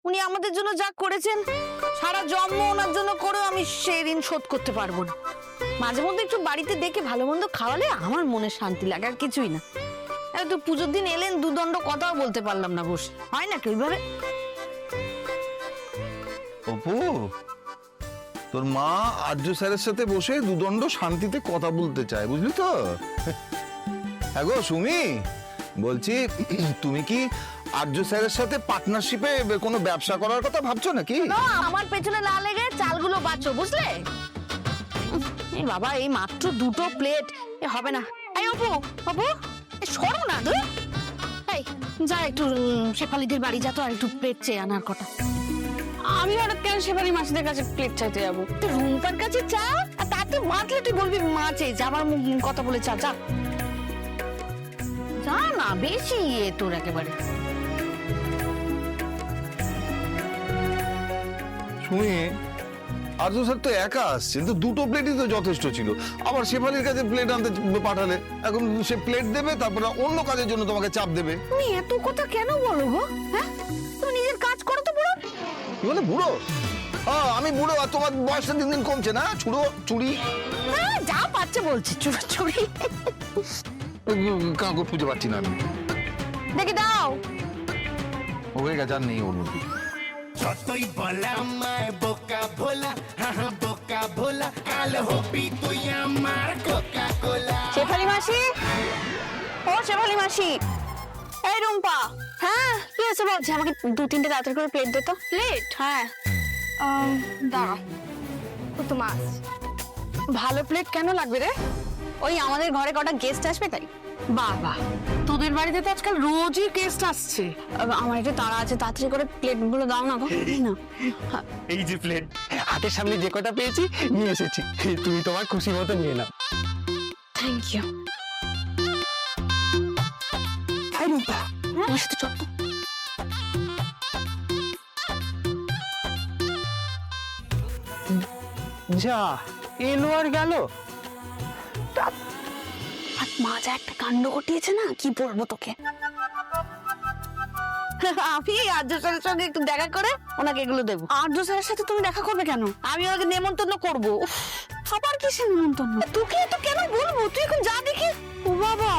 উনি আমাদের জন্য যা করেছেন, সারা জন্ম ওনার জন্য করেও আমি সেই ঋণ শোধ করতে পারবো না। মাঝে মধ্যে একটু বাড়িতে ডেকে ভালো মন্দ খাওয়ালে আমার মনে শান্তি লাগে, আর কিছুই না। তো পুজোর দিন এলেন, দুদণ্ড কথাও বলতে পারলাম না বসে, হয় নাকি ওইভাবে? অপু, তোর মা আর্য স্যারের সাথে বসে দুদণ্ড শান্তিতে কথা বলতে চায়, বুঝলি তো? হ্যাঁ গো সুমি, বলছি তুমি কি আর্য স্যারের সাথে পার্টনারশিপে কোনো ব্যবসা করার কথা ভাবছো নাকি? না, আমার পেছনে না লেগে চালগুলো বাঁচো, বুঝলে? এই বাবা, এই মাত্র 2টো প্লেট, এ হবে না। এই অপু, অপু, সরো না তুই। এই যা একটু শেফালিদের বাড়ি যা তো, আর একটু প্লেট চেয়ে আনার কথা। আমি হঠাৎ কেন শেফালি মাসিদের কাছে প্লেট চাইতে যাবো? তুই রুম্পার কাছে চা, আর তাতে মাতলে তুই বলবি মা চেয়ে যা, আমার কথা বলে চা, যা যা না, বেশি তোর একেবারে। সুমি, আর্য স্যার তো একা আসছেন, তো 2টো প্লেটই তো যথেষ্ট ছিল। আবার শেফালির কাছে প্লেট আনতে পাঠালে, এখন সে প্লেট দেবে, তারপরে অন্য কাজের জন্য তোমাকে চাপ দেবে। তুমি এত কথা কেন বলো গো? হ্যাঁ, তুমি নিজের কাজ করো তো বুড়ো। কি বলে বুড়ো? আমি বুড়ো, আর তোমার বয়সটা দিন দিন কমছে না? ছুড়ো চুড়ি হ্যাঁ, যা পাচ্ছে বলছি, চুরি কাউকে খুঁজে পাচ্ছি না আমি। দেখি দাও। হয়ে গেছে, আর নেই ওর মধ্যে। যতই বলা আমায় বোকা ভোলা, হ্যাঁ বোকা ভোলা, কাল হবি তুই আমার কোকা কোলা। শেফালি মাসি, ও শেফালি মাসি, এই রুম্পা। হ্যাঁ, কি হয়েছে বলছি? আমাকে 2-3টে তাড়াতাড়ি করে প্লেট দে তো। প্লেট? হ্যাঁ। দাঁড়া, তো মাছ। ভালো প্লেট কেন লাগবে রে? ওই আমাদের ঘরে কটা গেস্ট আসবে তাই। বাবা, তোদের বাড়িতে তো আজকাল রোজই গেস্ট আসছে। আমার একটু তাড়া আছে, তাড়াতাড়ি করে প্লেটগুলো দাও না গো। না, এই যে প্লেট, হাতের সামনে যে কটা পেয়েছি নিয়ে এসেছি, তুমি তোমার খুশি মতো নিয়ে নাও। Thank you. এই রুম্পা, আমার সাথে চল তো। যা এলো আর গেল। আর মা যা একটা কাণ্ড ঘটিয়েছে না, কি বলবো তোকে। আমি আর্য স্যারের সঙ্গে একটু দেখা করে ওনাকে এগুলো দেবো। আর্য স্যারের সাথে তুমি দেখা করবে কেন? আমি ওনাকে নেমন্তন্ন করবো। উফ, আবার কিসের নিমন্ত্রণ? তোকে তো কেন বলবো, তুই এখন যা দেখি। ও বাবা,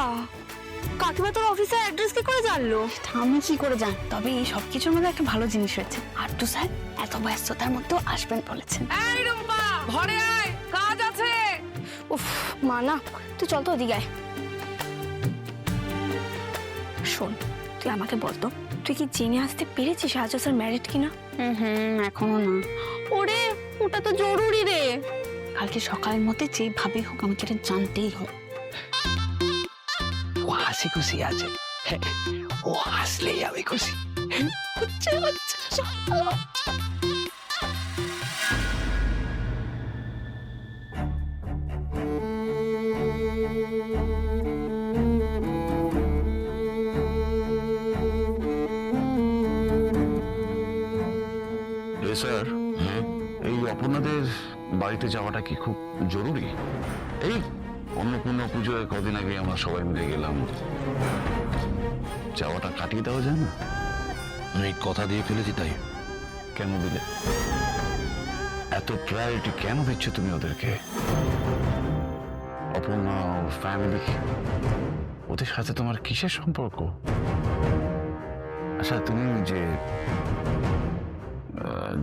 কাকিমা তোর অফিসের অ্যাড্রেস কি করে জানলো? আমি কি করে জানি? তবে এই সবকিছুর মধ্যে একটা ভালো জিনিস হয়েছে, আর্য স্যার এত ব্যস্ততার মধ্যেও আসবেন বলেছেন। এই রুম্পা, ঘরে আয়, কাজ আছে। উফ মা না, তুই চল তো ওদিকে আয়। শোন, তুই আমাকে বলতো, তুই কি জেনে আসতে পেরেছিস আর্য স্যার ম্যারিড কিনা? এখনো না। ওরে, ওটা তো জরুরি রে। কালকে সকালের মধ্যে যেভাবে হোক আমাকে এটা জানতেই হবে। ও হাসি খুশি আছে, ও হাসলেই আমি খুশি। আচ্ছা, আচ্ছা, চল। স্যার, এই অপর্ণাদের বাড়িতে যাওয়াটা কি খুব জরুরি? এই অন্নপূর্ণা পুজোয় কদিন আগে আমরা সবাই মিলে গেলাম, যাওয়াটা কাটিয়ে দেওয়া যায় না? আমি কথা দিয়ে ফেলেছি তাই। কেন দিলে? এত প্রায়োরিটি কেন দিচ্ছ তুমি ওদেরকে? অপর্ণা ফ্যামিলি, ওদের সাথে তোমার কিসের সম্পর্ক? আচ্ছা, তুমি যে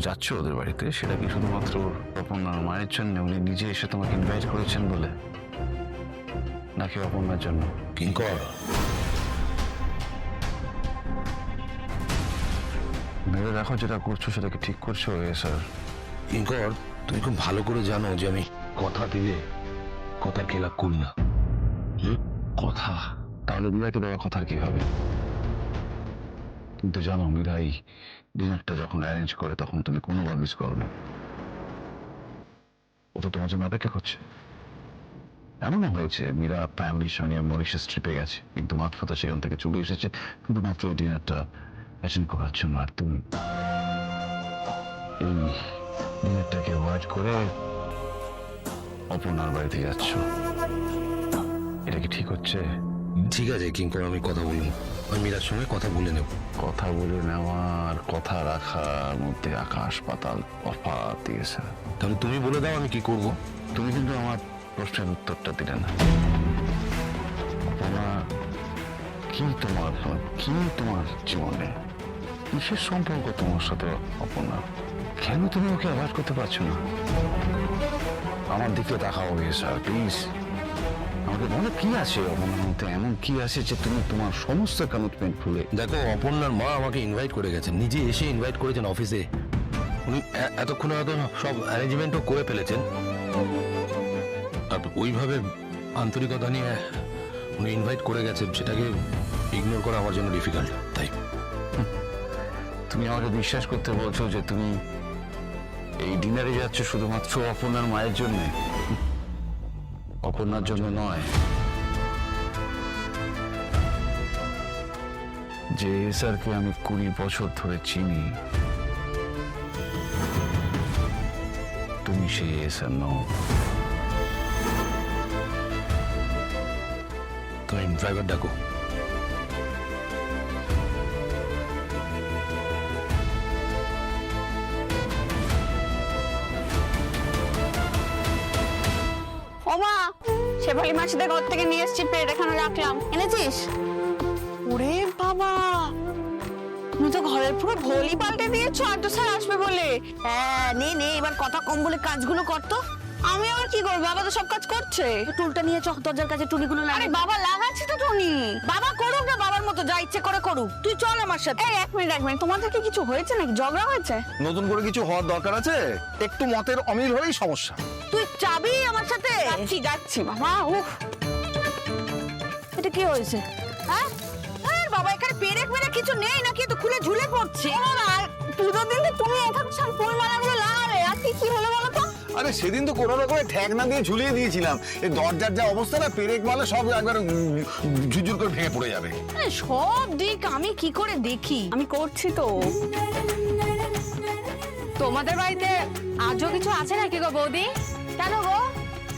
যাচ্ছ ওদের বাড়িতে, সেটা কি শুধুমাত্র অপর্ণার মায়ের জন্য, উনি নিজে এসে তোমাকে ইনভাইট করেছেন বলে, নাকি অপর্ণার জন্য? কিঙ্কর, ভেবে দেখো যেটা করছো সেটা কি ঠিক করছো? স্যার কিঙ্কর, তুমি খুব ভালো করে জানো যে আমি কথা দিলে কথার খেলাপ করি না। কথা, তাহলে মীরাকে দেওয়া কথার কি হবে? কিন্তু জানো, মীরাই ডিনারটা যখন অ্যারেঞ্জ করে তখন তুমি কোনোবার মিস করো না। ও তো তোমার জন্য অপেক্ষা করছে। এমনও হয়েছে মীরা ফ্যামিলির সঙ্গে মরিশাস ট্রিপে গেছে, কিন্তু মাত্রতা সেখান থেকে চলে এসেছে শুধুমাত্র ডিনারটা অ্যাটেন্ড করার জন্য। আর তুমি এই ডিনারটাকে অ্যাভয়েড করে অপর্ণার বাড়িতে যাচ্ছ, এটা কি ঠিক হচ্ছে? ঠিক আছে কিঙ্কর, আমি কথা বলুন। আমি মীরার সঙ্গে কথা বলে নেব। কথা বলে নেওয়ার কথা রাখার মধ্যে আকাশ পাতাল তফাৎ দিয়েছে। তাহলে তুমি বলে দাও আমি কি করব। তুমি কিন্তু আমার প্রশ্নের উত্তরটা দিলে না। অপর্ণা, কি তোমার জীবনে কিসের সম্পর্ক তোমার সাথে অপর্ণা? কেন তুমি ওকে অ্যাভয়েড করতে পারছো না? আমার দিকে তাকাও স্যার প্লিজ। আমাকে বলো কি আছে অপর্ণার মধ্যে, এমন কি আছে যে তুমি তোমার সমস্ত কমিটমেন্ট ভুলে? দেখো, অপর্ণার মা আমাকে ইনভাইট করে গেছেন, নিজে এসে ইনভাইট করেছেন অফিসে। উনি এতক্ষণে হয়তো সব অ্যারেঞ্জমেন্টও করে ফেলেছেন। আর ওইভাবে আন্তরিকতা নিয়ে উনি ইনভাইট করে গেছেন, সেটাকে ইগনোর করা আমার জন্য ডিফিকাল্ট। তাই তুমি আমাকে বিশ্বাস করতে বলছো যে তুমি এই ডিনারে যাচ্ছ শুধুমাত্র অপর্ণার মায়ের জন্য, অপর্ণার জন্য নয়? যে এসআরকে আমি 20 বছর ধরে চিনি, তুমি সেই এসআর নও। তুমি ড্রাইভার ডাকো। ওমা, শেফালি মাসিদের ঘর থেকে নিয়ে এসেছি, প্লেট এখানে রাখলাম, এনেছিস? ওরে বাবা, তুমি তো ঘরের পুরো ভোলই পাল্টে দিয়েছো আদ্র স্যার আসবে বলে। হ্যাঁ, নে এবার কথা কম বলে কাজগুলো করতো। আমি আবার কি করবো, বাবা তো সব কাজ করছে। টুলটা নিয়ে চক দরজার কাছে টুনিগুলো আরে লাগে। বাবা লাগাচ্ছি তো টুনি। বাবা করুক না, বাবার মতো যা ইচ্ছে করে করুক, তুই চল আমার সাথে। এই এক মিনিট, তোমাদের কি কিছু হয়েছে নাকি? ঝগড়া হয়েছে? নতুন করে কিছু হওয়ার দরকার আছে? একটু মতের অমিল হলেই সমস্যা। তুই যাবি আমার সাথে? যাচ্ছি বাবা। উফ, এটা কি হয়েছে? হ্যাঁ আরে বাবা, এখানে পেরেক কিছু নেই নাকি? তো খুলে ঝুলে পড়ছে। পুজোর দিন তুমি এখানে সব ফুল মালাগুলো লাগাবে, আর কি হলো বলো তো? আরে সেদিন তো কোনো রকমের ঠেকনা দিয়ে ঝুলিয়ে দিয়েছিলাম। এই দরজার যা অবস্থা না, পেরেক মালে সব একবার ঝুরঝুর করে ভেঙে পড়ে যাবে। সব দিক আমি কি করে দেখি? আমি করছি তো। তোমাদের বাড়িতে আজও কিছু আছে নাকি গো বৌদি? কেন গো,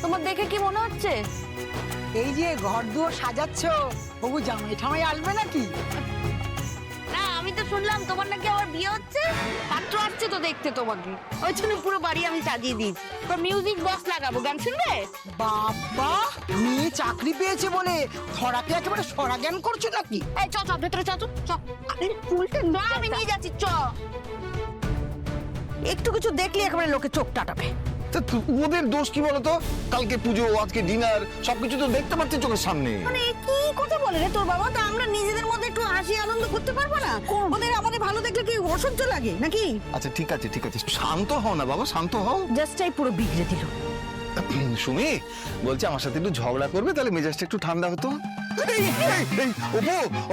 তোমার দেখে কি মনে হচ্ছে? এই যে ঘর দুয়ার সাজাচ্ছ, বাবু জামাই ঠামাই আসবে নাকি? না, আমি তো শুনলাম তোমার নাকি আবার বিয়ে হচ্ছে, পাত্র আসছে তো দেখতে তোমাকে, ওই জন্য পুরো বাড়ি আমি সাজিয়ে দিয়েছি। মিউজিক বক্স লাগাবো, গান শুনবে? বাবা, মেয়ে চাকরি পেয়েছে বলে ধরাকে একেবারে সরা জ্ঞান করছো নাকি? এই চ ভেতরে চ। আরে ফুলটা না, আমি নিয়ে যাচ্ছি, চ। একটু কিছু দেখলে একেবারে লোকে চোখ টাটাবে। তা ওদের দোষ কি বলতো? কালকে পুজো, আজকে ডিনার, সবকিছু তো দেখতে পাচ্ছি চোখের সামনে। মানে কি কথা বলে রে তোর বাবা? তা আমরা নিজেদের মধ্যে একটু হাসি আনন্দ করতে পারবো না? ওদের আমাদের ভালো দেখলে কি অসহ্য লাগে নাকি? আচ্ছা ঠিক আছে শান্ত হও না বাবা, শান্ত হও। জাস্টটাই পুরো বিগড়ে দিল। সুমি বলছি আমার সাথে একটু ঝগড়া করবে, তাহলে মেজাজটা একটু ঠান্ডা হতো।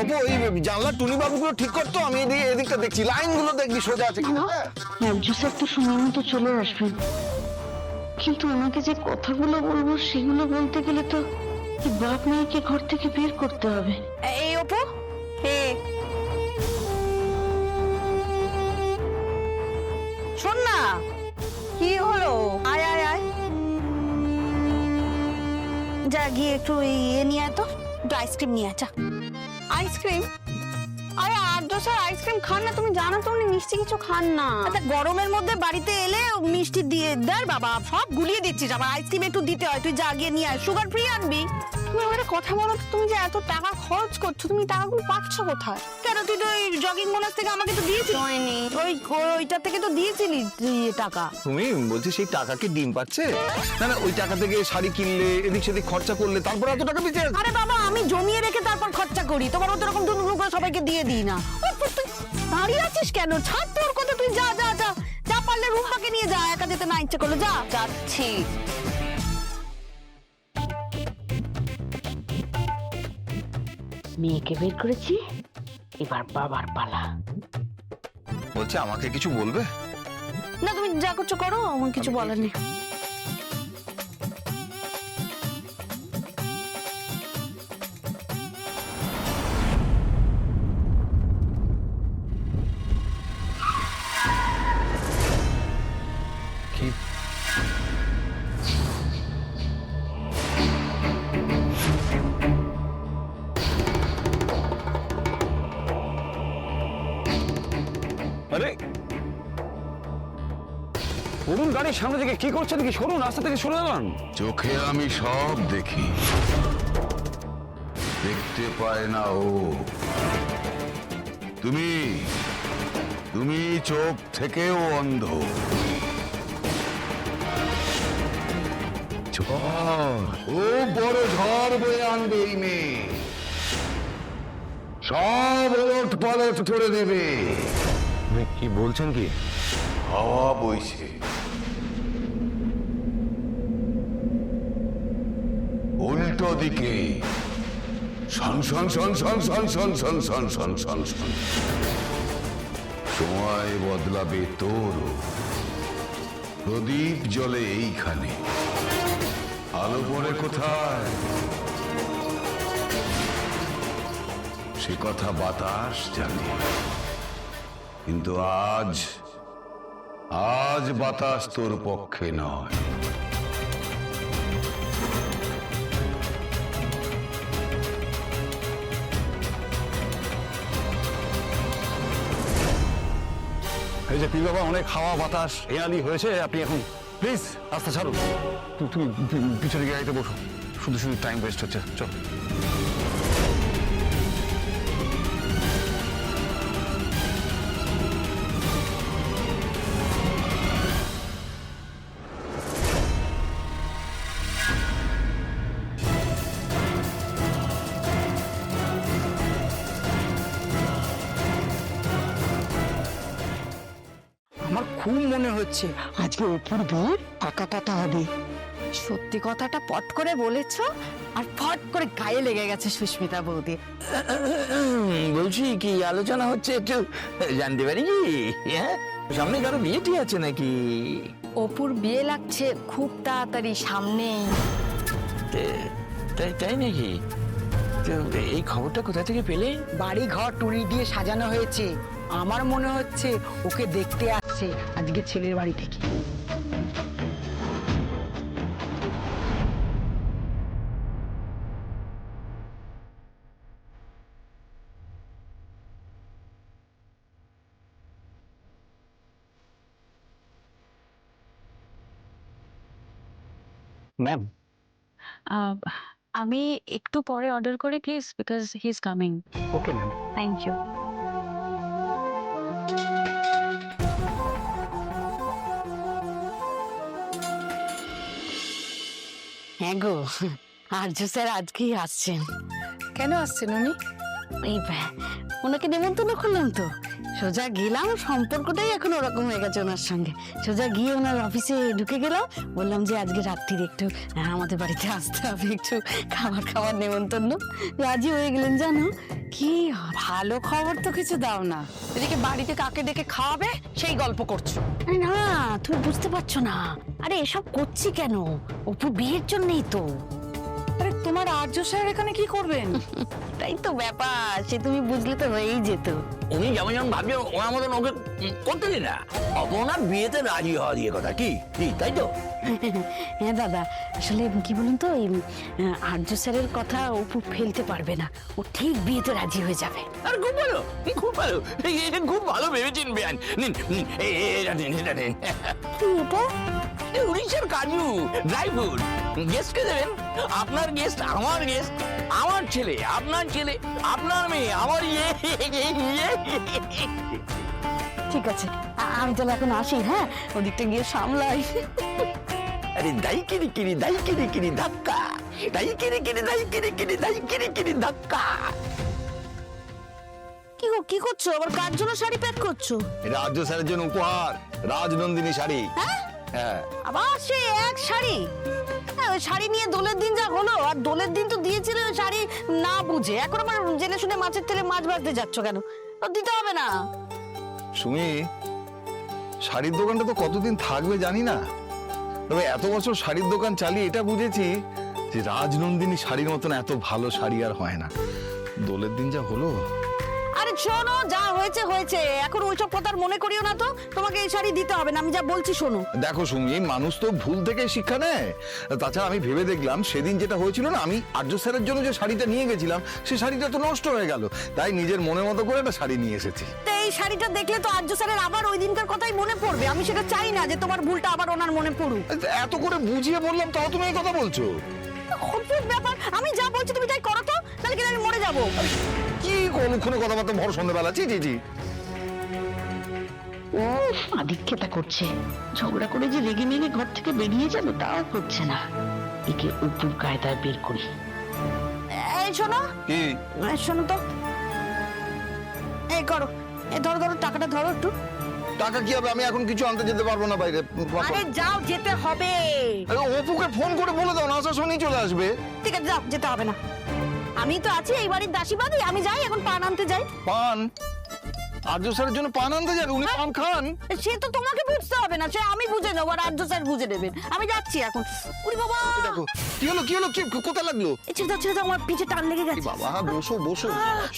ওপো এই জানলার টুনি বাবুগুলো ঠিক করতো, আমি এদিকটা দেখছি, লাইনগুলো দেখবি সোজা আছে কিনা। স্যার তো সময় মতো চলে আসবেন, কিন্তু ওনাকে যে কথাগুলো বলবো সেগুলো বলতে গেলে তো বাপ মাকে ঘর থেকে বের করতে হবে। এই অপু, শোন না, কি হলো? আয় যা গিয়ে একটু ইয়ে নিয়ে আয় তো, একটু আইসক্রিম নিয়ে আয়, যা। আইসক্রিম? আরে আদ্র স্যার আইসক্রিম খান না, তুমি জানো তো উনি মিষ্টি কিছু খান না। আচ্ছা, গরমের মধ্যে বাড়িতে এলে মিষ্টি দিয়ে দেয় বাবা, সব গুলিয়ে দিচ্ছিস, আবার আইসক্রিম একটু দিতে হয়। তুই যা গিয়ে নিয়ে আয়, সুগার ফ্রি আনবি। তুমি আমাকে কথা বলো তো, তুমি যে এত টাকা খরচ করছো, তুমি টাকাগুলো পাচ্ছ কোথায়? কেন, তুই তো ওই জগিং বোনাস থেকে আমাকে তো দিয়েছিস। ওইটা থেকে তো দিয়েছিলি টাকা। তুমি বলছি সেই টাকাকে ডিম পাচ্ছে না, ওই টাকা থেকে শাড়ি কিনলে, এদিক সেদিক খরচা করলে, তারপর এত টাকা বেঁচে। আরে বাবা, আমি জমিয়ে রেখে তারপর খরচা করি, তোমার মতো রকম দুনুরু করে সবাইকে দিয়ে দিই না। তুই দাঁড়িয়ে আছিস কেন? ছাড় তোর কথা, তুই যা পারলে রুম্পাকে নিয়ে যা, একা যেতে না ইচ্ছে করলো, যা। যাচ্ছি। মেয়েকে বের করেছি, এবার বাবার পালা। বলছি আমাকে কিছু বলবে না, তুমি যা করছো করো, আমার কিছু বলার নেই। অরুণ গাড়ির সামনে থেকে কি করছেন কি? সরুন, রাস্তা থেকে সরে যান। চোখে আমি সব দেখি, দেখতে পায় না ও। তুমি তুমি চোখ থেকেও অন্ধ। ও বড় ঝড় বয়ে আনবে এই মেয়ে, সব ওলট পালট করে দেবে। কি বলছেন কি? হাওয়া বইছে, উল্টো দিকে শন শন শন শন শন শন শন শন শন শন শন। সময় বদলাবে তোর। প্রদীপ জ্বলে এইখানে, আলো পড়ে কোথায় সে কথা বাতাস জানে। কিন্তু আজ আজ বাতাস তোর পক্ষে নয়। এই যে পীর বাবা, অনেক হাওয়া বাতাস হেয়ালি হয়েছে, আপনি এখন প্লিজ রাস্তা ছাড়ুন। তুমি পিছনে গাড়িতে বসো, শুধু শুধু টাইম ওয়েস্ট হচ্ছে। চল। আমার খুব মনে হচ্ছে আজকে অপুর বিয়ে পাকা পাতা হবে। সত্যি কথাটা পট করে বলেছো, আর ফট করে গায়ে লেগে গেছে সুস্মিতা বৌদি। বলছি কি আলোচনা হচ্ছে একটু জানতে পারি কি? হ্যাঁ, সামনে কারো বিয়েটি আছে নাকি? অপুর বিয়ে লাগছে খুব তাড়াতাড়ি সামনেই। তাই নাকি? তো এই খবরটা কোথা থেকে পেলে? বাড়ি ঘর টুরি দিয়ে সাজানো হয়েছে। আমার মনে হচ্ছে ওকে দেখতে আসছে আজকে ছেলের বাড়ি থেকে। ম্যাম, আমি একটু পরে অর্ডার করি please, because he is coming. Okay ma'am. Thank you. হ্যাঁ গো, আর্য স্যার আজকেই আসছেন। কেন আসছেন উনি? এই ওনাকে নেমন্তন্ন করলাম তো, সোজা গেলাম। সম্পর্কটাই এখন ওরকম হয়ে গেছে ওনার সঙ্গে। সোজা গিয়ে ওনার অফিসে ঢুকে গেলাম, বললাম যে আজকে রাত্রির একটু আমাদের বাড়িতে আসতে হবে, একটু খাবার নেমন্তন্ন। রাজি হয়ে গেলেন জানো। কি ভালো খবর তো কিছু দাও না, এদিকে বাড়িতে কাকে ডেকে খাওয়াবে সেই গল্প করছো। আরে না, তুমি বুঝতে পারছো না। আরে এসব করছি কেন? অপু বিয়ের জন্যই তো। আরে তোমার আর্য স্যার এখানে কি করবেন? তাই তো ব্যাপার, সে তুমি বুঝলে তো হয়েই যেত। উনি যেমন যেমন ভাবছেন ওনার মতন ওকে করতে দিন না। ওনার বিয়েতে রাজি হওয়া দিয়ে কথা কি, তাই তো? হ্যাঁ দাদা, আসলে কি বলুন তো, এই আর্য স্যারের কথা অপু ফেলতে পারবে না। ও ঠিক বিয়েতে রাজি হয়ে যাবে। আর খুব ভালো, খুব ভালো, এটা খুব ভালো ভেবেছেন বেয়ান। নিন নিন, এটা নিন, এটা নিন। উড়িষ্যার কাজু, ড্রাই ফ্রুট। গেস্টকে দেবেন। আপনার গেস্ট আমার গেস্ট, আমার ছেলে আপনার ছেলে, আপনার মেয়ে আমার ইয়ে। ঠিক আছে, আমি তাহলে এখন আসি। হ্যাঁ, ওদিকটা গিয়ে সামলাই। আরে দাই কিরি কিরি, দাই কিরি কিরি ধাক্কা, দাই কিরি কিরি, দাই কিরি কিরি, দাই কিরি কিরি ধাক্কা। কি গো, কি করছো? আবার কার জন্য শাড়ি প্যাক করছো? রাজ্য স্যারের জন্য উপহার, রাজনন্দিনী শাড়ি। হ্যাঁ, আবার সে এক শাড়ি? হ্যাঁ, ওই শাড়ি নিয়ে দোলের দিন যা হলো, আর দোলের দিন তো দিয়েছিলে ওই শাড়ি না বুঝে। এখন আবার জেনে শুনে মাছের তেলে মাছ ভাজতে যাচ্ছ কেন? ও দিতে হবে না। সুমি, শাড়ির দোকানটা তো কতদিন থাকবে জানি না, তবে এত বছর শাড়ির দোকান চালিয়ে এটা বুঝেছি যে রাজনন্দিনী শাড়ির মতন এত ভালো শাড়ি আর হয় না। দোলের দিন যা হলো। আরে শোনো, যা হয়েছে হয়েছে, এখন ওইসব কথা আর মনে করিও না তো। তোমাকে এই শাড়ি দিতে হবে না, আমি যা বলছি শোনো। দেখো সুমি, মানুষ তো ভুল থেকে শিক্ষা নেয়। তাছাড়া আমি ভেবে দেখলাম সেদিন যেটা হয়েছিল না, আমি আর্য স্যারের জন্য যে শাড়িটা নিয়ে গেছিলাম সেই শাড়িটা তো নষ্ট হয়ে গেল, তাই নিজের মনের মতো করে একটা শাড়ি নিয়ে এসেছি। তো এই শাড়িটা দেখলে তো আর্য স্যারের আবার ওই দিনকার কথাই মনে পড়বে। আমি সেটা চাই না যে তোমার ভুলটা আবার ওনার মনে পড়ুক। এত করে বুঝিয়ে বললাম তাও তুমি এই কথা বলছো? অদ্ভুত ব্যাপার, আমি যা বলছি তুমি তাই করো তো, তাহলে কিন্তু আমি মরে যাবো। কি কোনো কথাবার্তা ভর সন্ধ্যেবেলা? জি জি জি। ও আদিক্ষেতা করছে, ঝগড়া করে যে রেগে মেগে ঘর থেকে বেরিয়ে যাবে তাও করছে না। একে উপুর কায়দায় বের করি। এই শোনো, কি? এই শোনো তো, এই করো, এই ধরো ধরো, টাকাটা ধরো একটু। টাকা কি হবে? আমি এখন কিছু আনতে যেতে পারবো না বাইরে। আরে যাও, যেতে হবে। আরে অপুকে ফোন করে বলে দাও না, আসার সময় চলে আসবে। ঠিক আছে, যাও, যেতে হবে না। আমি তো আছি এই বাড়ির দাসীবাদী, আমি যাই এখন পান আনতে যাই। পান? আর্য স্যারের জন্য পান আনতে যান? উনি পান খান? সে তো তোমাকে বুঝতে হবে না, সে আমি বুঝে নেবো, আর আর্য স্যার বুঝে নেবেন। আমি যাচ্ছি এখন। উরি বাবা, দেখো কি হলো, কি হলো, কি কোথায় লাগলো? ছেড়ে দাও, ছেড়ে দাও, আমার পিঠে টান লেগে গেছে। বাবা বসো বসো,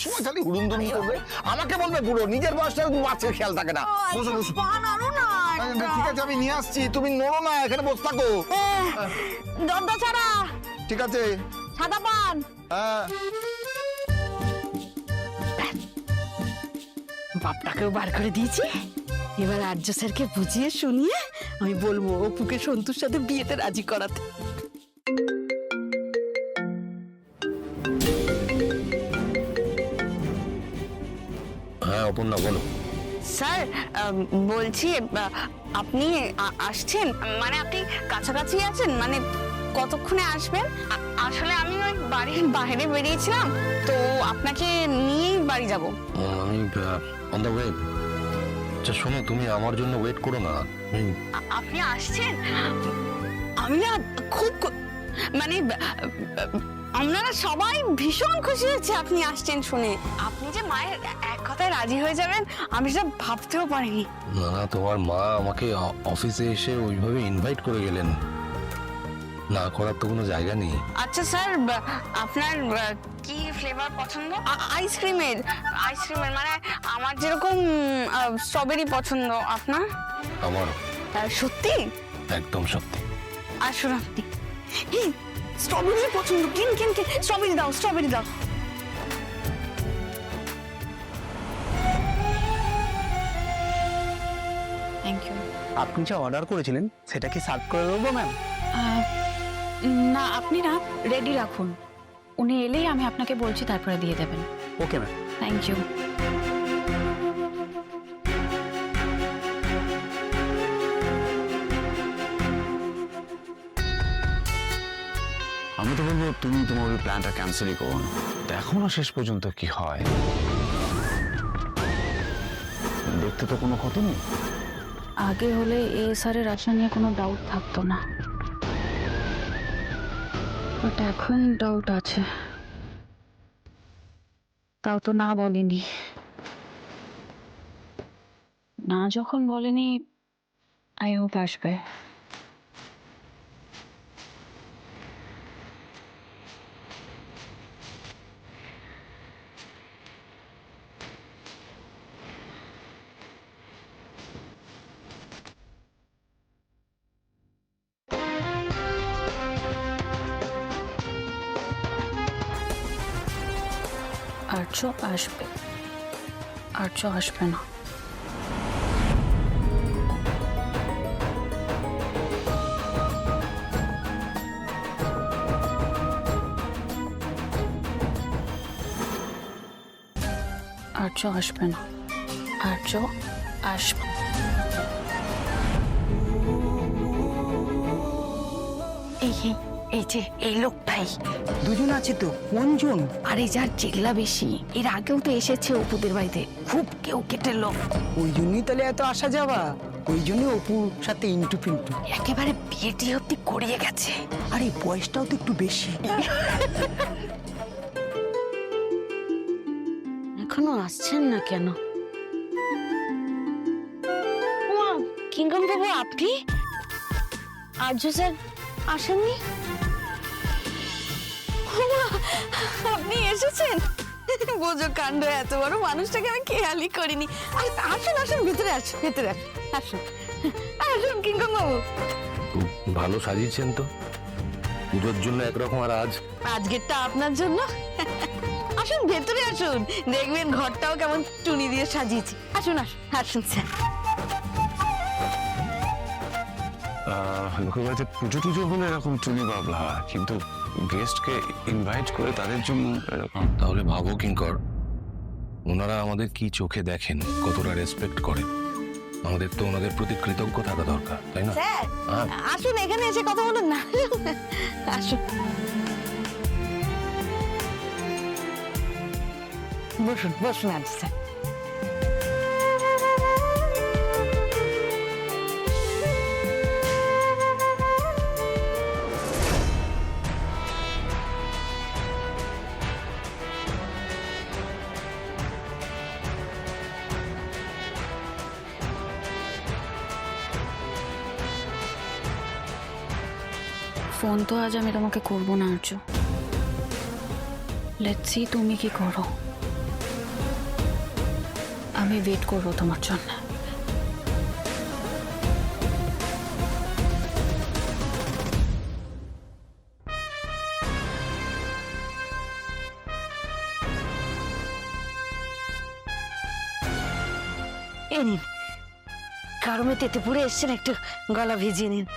সময় খালি হুড়ুমদুড়ি করবে। আমাকে বলবে বুড়ো, নিজের বয়সটা বাচ্চার খেয়াল থাকে না। বসো বসো। পান আনো না একটা। ঠিক আছে, আমি নিয়ে আসছি, তুমি নড়ো না, এখানে বসে থাকো। দরজা ছাড়া। ঠিক আছে। সাদা পান। হ্যাঁ। বাপটাকেও বার করে দিয়েছি। এবার আর্য স্যারকে বুঝিয়ে শুনিয়ে আমি বলবো অপুকে সন্তুর সাথে বিয়েতে রাজি করাতে। হ্যাঁ অপর্ণা বলো। স্যার বলছি আপনি আসছেন, মানে আপনি কাছাকাছি আছেন, মানে কতক্ষণে আসবেন? আসলে আমি ওই বাড়ির বাইরে বেরিয়েছিলাম, তো আপনাকে নিয়েই বাড়ি যাব। আমি অন দ্য ওয়ে। আচ্ছা শোনো, তুমি আমার জন্য ওয়েট করো না। আপনি আসছেন, আমি না খুব মানে আপনারা সবাই ভীষণ খুশি হচ্ছে আপনি আসছেন শুনে। আপনি যে মায়ের এক কথায় রাজি হয়ে যাবেন আমি সেটা ভাবতেও পারিনি। না না, তোমার মা আমাকে অফিসে এসে ওইভাবে ইনভাইট করে গেলেন, না করার তো কোনো জায়গা নেই। আচ্ছা স্যার, আপনার কি ফ্লেভার পছন্দ? আইসক্রিমের মানে আমার যেরকম স্ট্রবেরি পছন্দ, আপনার? আমারও। সত্যি? একদম সত্যি। আসুন আপনি। স্ট্রবেরি পছন্দ, কিন স্ট্রবেরি দাও, স্ট্রবেরি দাও। Thank you. আপনি যা অর্ডার করেছিলেন সেটা কি সার্ভ করে দেবো ম্যাম? না, আপনি না রেডি রাখুন, উনি এলেই আমি আপনাকে বলছি, তারপরে দিয়ে দেবেন। Okay ma'am. Thank you. আমি তো বলবো তুমি তোমার ওই প্ল্যানটা ক্যান্সেলই করো না, দেখো না শেষ পর্যন্ত কি হয়। দেখতে তো কোনো ক্ষতি নেই। আগে হলে এ স্যারের আশা নিয়ে কোনো ডাউট থাকতো না, বাট এখন ডাউট আছে। তাও তো না বলেনি, না যখন বলেনি আই হোপ আসবে। আর্য আসবে, আর্য আসবে না। আর্য আসবে না, আর্য আসবে। এই যে এই লোকটাই। দুজন আছে তো, কোনজন? আরে যার চেগলা বেশি, এর আগেও তো এসেছে অপুদের বাড়িতে, খুব কেউ কেটে লোক। ওই জন্যই তাহলে এত আসা যাওয়া, ওই জন্য অপুর সাথে ইন্টু পিন্টু। একেবারে বিয়েটি অব্দি করিয়ে গেছে। আরে বয়সটাও তো একটু বেশি। এখনো আসছেন না কেন? কিঙ্কন বাবু, আপনি? আর্য স্যার আসেননি? আপনি এসেছেন? বোঝো কাণ্ড, এত বড় মানুষটাকে আমি খেয়ালই করিনি। আসুন আসুন, ভিতরে আসুন, ভিতরে আসুন, আসুন আসুন কিঙ্কর বাবু। খুব ভালো সাজিয়েছেন তো, পুজোর জন্য একরকম আর আজকেরটা আপনার জন্য। আসুন ভেতরে আসুন, দেখবেন ঘরটাও কেমন টুনি দিয়ে সাজিয়েছি। আসুন আসুন আসুন স্যার। লোকের বাড়িতে পুজো টুজো হলে এরকম টুনি বাবলা, কিন্তু গেস্টকে ইনভাইট করে তাদের জন্য এরকম। তাহলে ভাবো কিঙ্কর, ওনারা আমাদের কি চোখে দেখেন, কতটা রেসপেক্ট করেন। আমাদের তো ওনাদের প্রতি কৃতজ্ঞ থাকা দরকার, তাই না? স্যার হ্যাঁ। আসুন, এখানে এসে কথা বলুন না। আসুন বসুন বসুন। আজ স্যার ফোন তো আজ আমি তোমাকে করবো না আর্য। লেটস সি তুমি কি করো, আমি ওয়েট করবো তোমার জন্য। এ নিন, গরমে তেতে পুড়ে এসছেন, একটু গলা ভিজিয়ে নিন।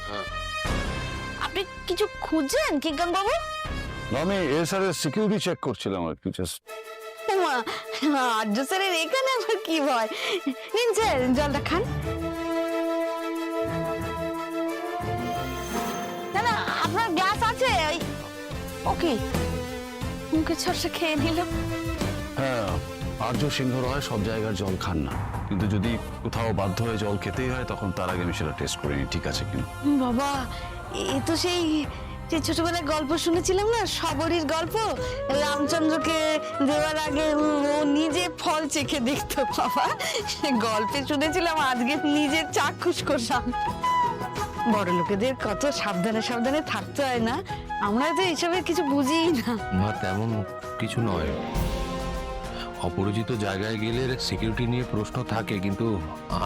আপনি কিছু খুঁজছেন কিঙ্কর বাবু? আমি এসআরের সিকিউরিটি চেক করছিলাম আর কি, জাস্ট। আর্য স্যারের এখানে আবার কি ভয়? নিন স্যার, জলটা খান। না না, আপনার গ্লাস আছে। ওকে, মুখে ছড়সা খেয়ে নিল। হ্যাঁ, আর্য সিংহ রয় সব জায়গার জল খান না, কিন্তু যদি কোথাও বাধ্য হয়ে জল খেতেই হয় তখন তার আগে আমি সেটা টেস্ট করে নিই ঠিক আছে কিনা। বাবা, এ তো সেই যে ছোটবেলায় গল্প শুনেছিলাম না, সবরীর গল্প। রামচন্দ্রকে দেওয়ার আগে ও নিজে ফল চেখে দেখতো। বাবা, গল্পে শুনেছিলাম, আজকে নিজে চাক্ষুষ করলাম। বড় লোকেদের কত সাবধানে সাবধানে থাকতে হয় না, আমরা তো এইসবের কিছু বুঝিই না। না, তেমন কিছু নয়। অপরিচিত জায়গায় গেলে সিকিউরিটি নিয়ে প্রশ্ন থাকে, কিন্তু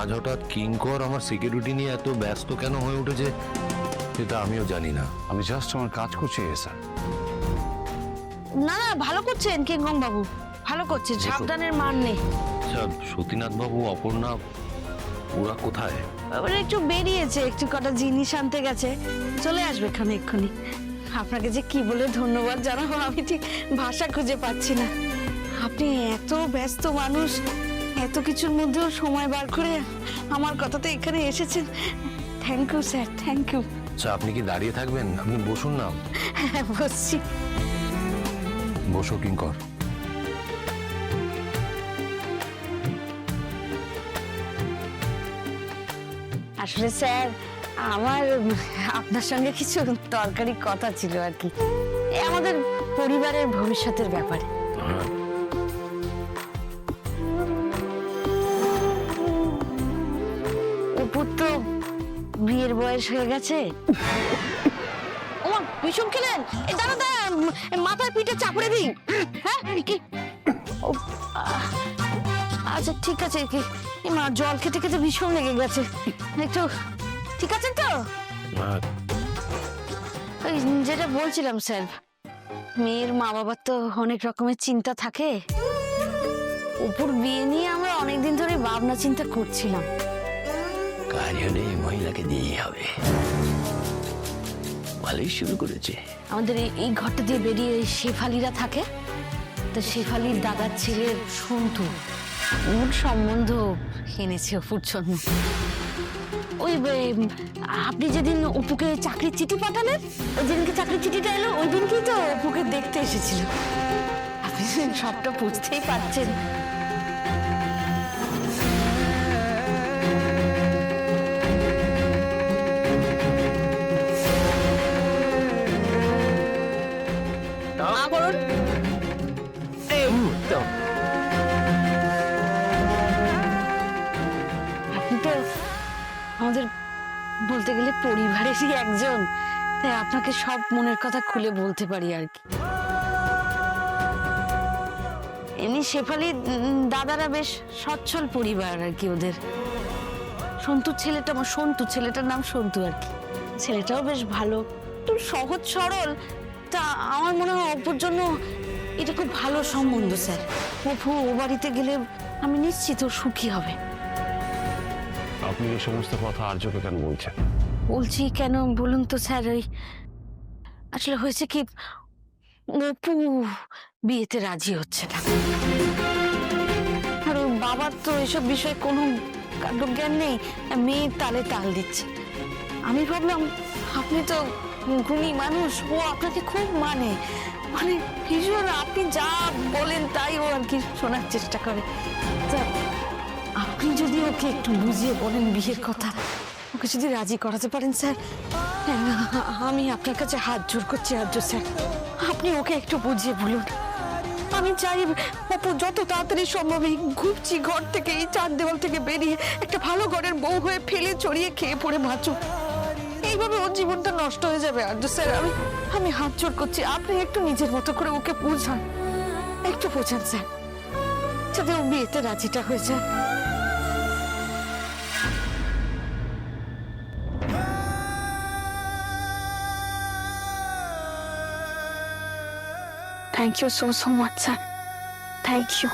আজ হঠাৎ কিঙ্কর আমার সিকিউরিটি নিয়ে এত ব্যস্ত কেন হয়ে উঠেছে সেটা আমিও জানি না। আমি জাস্ট আমার কাজ করছি স্যার। না না, ভালো করছেন কিঙ্কর বাবু, ভালো করছেন, সাবধানের মান নেই। আচ্ছা, সতীনাথ বাবু, অপর্ণা, ওরা কোথায়? ওরা একটু বেরিয়েছে, একটু কটা জিনিস আনতে গেছে, চলে আসবে এখানে এক্ষুনি। আপনাকে যে কি বলে ধন্যবাদ জানাবো আমি ঠিক ভাষা খুঁজে পাচ্ছি না। আপনি এত ব্যস্ত মানুষ, এত কিছুর মধ্যেও সময় বার করে আমার কথাতে এখানে এসেছেন। Thank you sir, thank you. আচ্ছা, আপনি কি দাঁড়িয়ে থাকবেন? আপনি বসুন না। হ্যাঁ, বসছি। বসো কিঙ্কর। আসলে স্যার, আমার আপনার সঙ্গে কিছু দরকারি কথা ছিল আর কি, আমাদের পরিবারের ভবিষ্যতের ব্যাপারে। অপুর তো বিয়ের বয়স হয়ে গেছে। ওমা, ভীষণ খেলেন। দাঁড়া দাঁড়া, মাথায় পিঠে চাপড়ে দিই। হ্যাঁ কি? আচ্ছা ঠিক আছে। কি মা, জল খেতে খেতে ভীষণ লেগে গেছে, একটু ঠিক আছে তো? ওই যেটা বলছিলাম স্যার, মেয়ের মা বাবার তো অনেক রকমের চিন্তা থাকে। উপর বিয়ে নিয়ে আমরা অনেকদিন ধরে ভাবনা চিন্তা করছিলাম। কাজ হলে মহিলাকে দিয়েই হবে। ভালোই শুরু করেছে। আমাদের এই ঘরটা দিয়ে বেরিয়ে শেফালিরা থাকে, তো শেফালির দাদার ছেলে সন্তু ওর সম্বন্ধ এনেছে অপুর জন্য। ওই আপনি যেদিন অপুকে চাকরির চিঠি পাঠালেন, ওই দিনকে চাকরির চিঠিটা এলো, ওই দিনকেই তো অপুকে দেখতে এসেছিল। আপনি সবটা বুঝতেই পারছেন। আপনি তো আমাদের বলতে গেলে পরিবারেরই একজন, তাই আপনাকে সব মনের কথা খুলে বলতে পারি আর কি। এমনি শেফালি দাদারা বেশ সচ্ছল পরিবার আর কি ওদের। সন্তুর ছেলেটা, আমার সন্তু ছেলেটার নাম সন্তু আর কি, ছেলেটাও বেশ ভালো, একটু সহজ সরল। তা আমার মনে হয় অপুর জন্য এটা খুব ভালো সম্বন্ধ স্যার। অপু ও বাড়িতে গেলে আমি নিশ্চিত ও সুখী হবে। আপনি এই সমস্ত কথা আর্যকে কেন বলছেন? বলছি কেন বলুন তো স্যার, ওই আসলে হয়েছে কি, অপু বিয়েতে রাজি হচ্ছে না। আর ওর বাবার তো এসব বিষয়ে কোনো জ্ঞান নেই, মেয়ের তালে তাল দিচ্ছে। আমি ভাবলাম আপনি তো গুণী মানুষ, ও আপনাকে খুব মানে ভীষণ, আপনি যা বলেন তাই ও আর কি শোনার চেষ্টা করে। তা আপনি যদি ওকে একটু বুঝিয়ে বলেন বিয়ের কথা, ওকে যদি রাজি করাতে পারেন স্যার, আমি আপনার কাছে হাত জোর করছি আর্য স্যার, আপনি ওকে একটু বুঝিয়ে বলুন। আমি চাই অপু যত তাড়াতাড়ি সম্ভব এই ঘুরছি ঘর থেকে, এই চার দেওয়াল থেকে বেরিয়ে একটা ভালো ঘরের বউ হয়ে ফেলে চড়িয়ে খেয়ে পড়ে বাঁচুক। এইভাবে ওর জীবনটা নষ্ট হয়ে যাবে আর্য স্যার। আমি হাত জোর করছি, আপনি একটু নিজের মতো করে ওকে বোঝান, একটু বোঝান স্যার, যাতে ও বিয়েতে রাজিটা হয়ে যায়। Thank you so much, sir. Thank you.